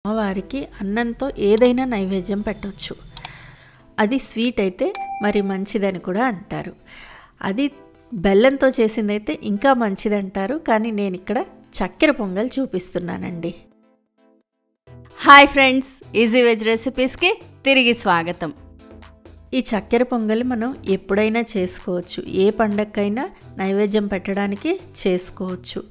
అమ్మవారికి అన్నంతో ఏదైనా నైవేద్యం పెట్టవచ్చు. అది స్వీట్ అయితే మరి మంచిదని కూడా అంటారు. అది బెల్లంతో చేసిందైతే ఇంకా మంచిదంటారు. కానీ నేను ఇక్కడ చక్కెర పొంగల్ చూపిస్తున్నానండి. హాయ్ ఫ్రెండ్స్, ఈజీ వెజ్ రెసిపీస్కి తిరిగి స్వాగతం. ఈ చక్కెర పొంగల్ మనం ఎప్పుడైనా చేసుకోవచ్చు. ఏ పండగకైనా నైవేద్యం పెట్టడానికి చేసుకోవచ్చు.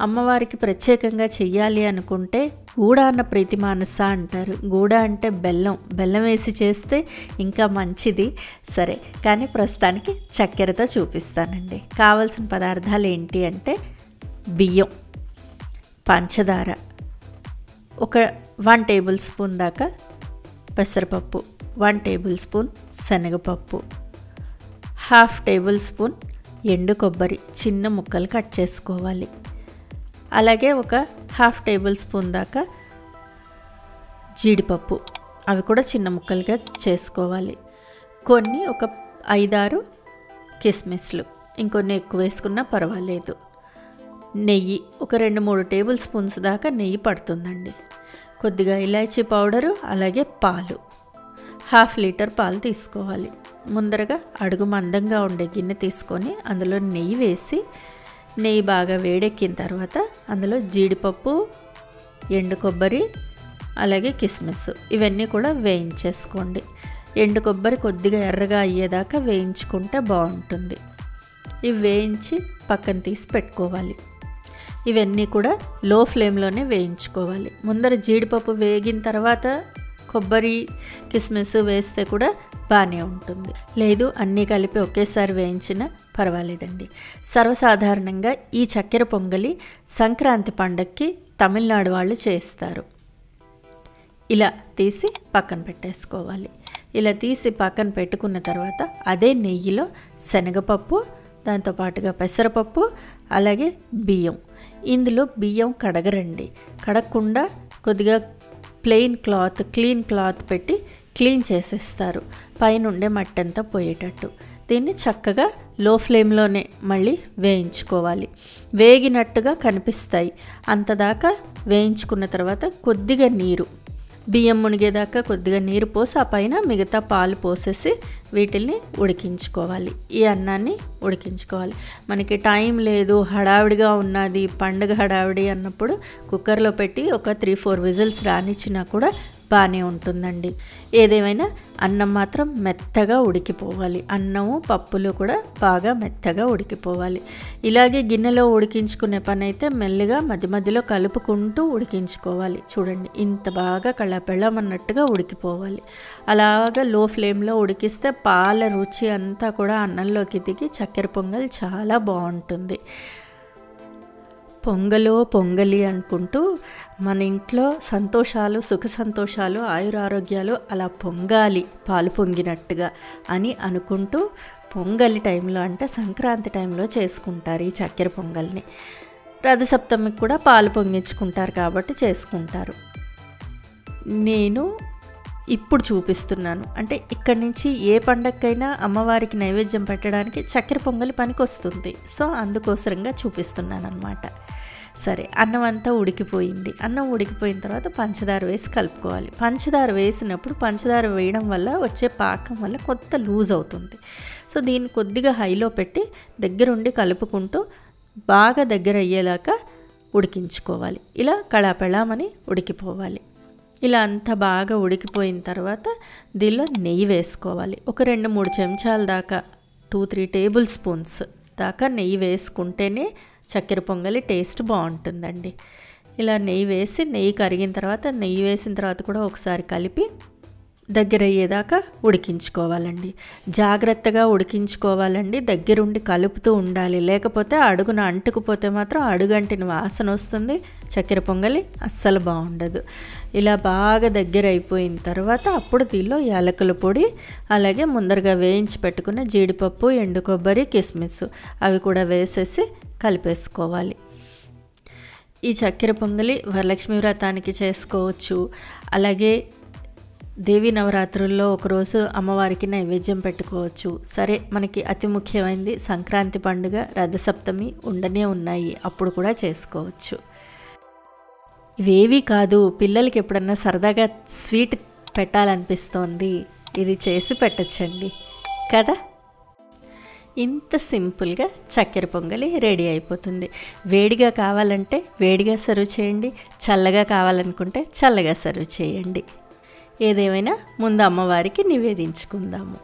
అమ్మవారికి ప్రత్యేకంగా చెయ్యాలి అనుకుంటే గూడ అన్న ప్రీతి మానస అంటారు. గూడ అంటే బెల్లం వేసి చేస్తే ఇంకా మంచిది. సరే, కానీ ప్రస్తుతానికి చక్కెరతో చూపిస్తానండి. కావాల్సిన పదార్థాలు ఏంటి అంటే బియ్యం, పంచదార, ఒక 1 టేబుల్ స్పూన్ దాకా పెసరపప్పు, 1 టేబుల్ స్పూన్ శనగపప్పు, 1/2 టేబుల్ స్పూన్ ఎండు కొబ్బరి చిన్న ముక్కలు కట్ చేసుకోవాలి. అలాగే ఒక 1/2 టేబుల్ స్పూన్ దాకా జీడిపప్పు, అవి కూడా చిన్న ముక్కలుగా చేసుకోవాలి. కొన్ని ఒక 5-6 కిస్మిస్లు, ఇంకొన్ని ఎక్కువ వేసుకున్నా పర్వాలేదు. నెయ్యి ఒక 2-3 టేబుల్ స్పూన్స్ దాకా నెయ్యి పడుతుందండి. కొద్దిగా ఇలాచీ పౌడరు, అలాగే పాలు, 1/2 లీటర్ పాలు తీసుకోవాలి. ముందరగా అడుగు మందంగా ఉండే గిన్నె తీసుకొని అందులో నెయ్యి వేసి, నెయ్యి బాగా వేడెక్కిన తర్వాత అందులో జీడిపప్పు, ఎండు కొబ్బరి, అలాగే కిస్మిస్ ఇవన్నీ కూడా వేయించేసుకోండి. ఎండు కొబ్బరి కొద్దిగా ఎర్రగా అయ్యేదాకా వేయించుకుంటే బాగుంటుంది. ఇవి వేయించి పక్కన తీసి పెట్టుకోవాలి. ఇవన్నీ కూడా లో ఫ్లేమ్లోనే వేయించుకోవాలి. ముందర జీడిపప్పు వేగిన తర్వాత కొబ్బరి, కిస్మిస్ వేస్తే కూడా బాగానే ఉంటుంది. లేదు అన్నీ కలిపి ఒకేసారి వేయించినా పర్వాలేదండి. సర్వసాధారణంగా ఈ చక్కెర పొంగలి సంక్రాంతి పండగకి తమిళనాడు వాళ్ళు చేస్తారు. ఇలా తీసి పక్కన పెట్టేసుకోవాలి. ఇలా తీసి పక్కన పెట్టుకున్న తర్వాత అదే నెయ్యిలో శనగపప్పు, దాంతోపాటుగా పెసరపప్పు, అలాగే బియ్యం. ఇందులో బియ్యం కడగరండి. కడగకుండా కొద్దిగా క్లీన్ క్లాత్ పెట్టి క్లీన్ చేసేస్తారు, పైన ఉండే మట్టి అంతా పోయేటట్టు. దీన్ని చక్కగా లో ఫ్లేమ్లోనే మళ్ళీ వేయించుకోవాలి. వేగినట్టుగా కనిపిస్తాయి అంతదాకా వేయించుకున్న తర్వాత కొద్దిగా నీరు, బియ్యం మునిగేదాకా కొద్దిగా నీరు పోసి ఆ పైన మిగతా పాలు పోసేసి వీటిల్ని ఉడికించుకోవాలి. ఈ అన్నాన్ని ఉడికించుకోవాలి. మనకి టైం లేదు, హడావిడిగా ఉన్నది, పండుగ హడావిడి అన్నప్పుడు కుక్కర్లో పెట్టి ఒక 3-4 విజిల్స్ రానిచ్చినా కూడా బాగానే ఉంటుందండి. ఏదేమైనా అన్నం మాత్రం మెత్తగా ఉడికిపోవాలి. అన్నము పప్పులు కూడా బాగా మెత్తగా ఉడికిపోవాలి. ఇలాగే గిన్నెలో ఉడికించుకునే పని అయితే మెల్లిగా మధ్య మధ్యలో కలుపుకుంటూ ఉడికించుకోవాలి. చూడండి, ఇంత బాగా కళ్ళపెళ్ళమన్నట్టుగా ఉడికిపోవాలి. అలాగా లో ఫ్లేమ్లో ఉడికిస్తే పాల రుచి అంతా కూడా అన్నంలోకి దిగి చక్కెర పొంగల్ చాలా బాగుంటుంది. పొంగలి అనుకుంటూ మన ఇంట్లో సంతోషాలు, సుఖ సంతోషాలు, ఆయురారోగ్యాలు అలా పొంగాలి పాలు పొంగినట్టుగా అని అనుకుంటూ పొంగలి టైంలో అంటే సంక్రాంతి టైంలో చేసుకుంటారు ఈ చక్కెర పొంగల్ని. రథసప్తమికి కూడా పాలు పొంగించుకుంటారు కాబట్టి చేసుకుంటారు. నేను ఇప్పుడు చూపిస్తున్నాను అంటే ఇక్కడి నుంచి ఏ పండగకైనా అమ్మవారికి నైవేద్యం పెట్టడానికి చక్కెర పొంగలి పనికి వస్తుంది. సో అందుకోసరంగా చూపిస్తున్నాను అన్నమాట. సరే, అన్నం అంతా ఉడికిపోయింది. అన్నం ఉడికిపోయిన తర్వాత పంచదార వేసి కలుపుకోవాలి. పంచదార వేసినప్పుడు పంచదార వేయడం వల్ల వచ్చే పాకం వల్ల కొంత లూజ్ అవుతుంది. సో దీన్ని కొద్దిగా హైలో పెట్టి దగ్గరుండి కలుపుకుంటూ బాగా దగ్గర అయ్యేలాగా ఉడికించుకోవాలి. ఇలా కళాపెళామని ఉడికిపోవాలి. ఇలా అంతా బాగా ఉడికిపోయిన తర్వాత దీనిలో నెయ్యి వేసుకోవాలి. ఒక 2-3 చెంచాల దాకా 2-3 టేబుల్ స్పూన్స్ దాకా నెయ్యి వేసుకుంటేనే చక్కెర పొంగలి టేస్ట్ బాగుంటుందండి. ఇలా నెయ్యి కరిగిన తర్వాత నెయ్యి వేసిన తర్వాత కూడా ఒకసారి కలిపి దగ్గర అయ్యేదాకా ఉడికించుకోవాలండి. జాగ్రత్తగా ఉడికించుకోవాలండి. దగ్గరుండి కలుపుతూ ఉండాలి. లేకపోతే అడుగున అంటుకుపోతే మాత్రం అడుగంటిన వాసన వస్తుంది. చక్కెర పొంగలి అస్సలు బాగుండదు. ఇలా బాగా దగ్గర అయిపోయిన తర్వాత అప్పుడు దీనిలో యాలకుల పొడి, అలాగే ముందరగా వేయించి పెట్టుకున్న జీడిపప్పు, ఎండు కొబ్బరి, కిస్మిస్ అవి కూడా వేసేసి కలిపేసుకోవాలి. ఈ చక్కెర పొంగలి వరలక్ష్మి వ్రతానికి చేసుకోవచ్చు. అలాగే దేవీ నవరాత్రుల్లో ఒకరోజు అమ్మవారికి నైవేద్యం పెట్టుకోవచ్చు. సరే, మనకి అతి ముఖ్యమైనది సంక్రాంతి పండుగ, రథసప్తమి ఉండనే ఉన్నాయి, అప్పుడు కూడా చేసుకోవచ్చు. ఇవేవి కాదు, పిల్లలకి ఎప్పుడన్నా సరదాగా స్వీట్ పెట్టాలనిపిస్తోంది, ఇది చేసి పెట్టచ్చండి కదా. ఇంత సింపుల్గా చక్కెర పొంగలి రెడీ అయిపోతుంది. వేడిగా కావాలంటే వేడిగా సర్వ్ చేయండి, చల్లగా కావాలనుకుంటే చల్లగా సర్వ్ చేయండి. ఏదేమైనా ముందు అమ్మవారికి నివేదించుకుందాము.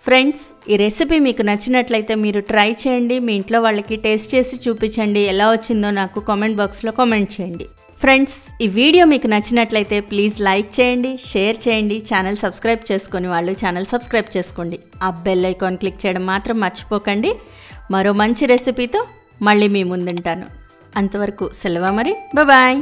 ఫ్రెండ్స్, ఈ రెసిపీ మీకు నచ్చినట్లయితే మీరు ట్రై చేయండి, మీ ఇంట్లో వాళ్ళకి టేస్ట్ చేసి చూపించండి. ఎలా వచ్చిందో నాకు కామెంట్ బాక్స్లో కామెంట్ చేయండి. ఫ్రెండ్స్, ఈ వీడియో మీకు నచ్చినట్లయితే ప్లీజ్ లైక్ చేయండి, షేర్ చేయండి. ఛానల్ సబ్స్క్రైబ్ చేసుకొని వాళ్ళు ఛానల్ సబ్స్క్రైబ్ చేసుకోండి. ఆ బెల్ ఐకాన్ క్లిక్ చేయడం మాత్రం మర్చిపోకండి. మరో మంచి రెసిపీతో మళ్ళీ మీ ముందుంటాను. అంతవరకు సెలవు మరి, బాయ్.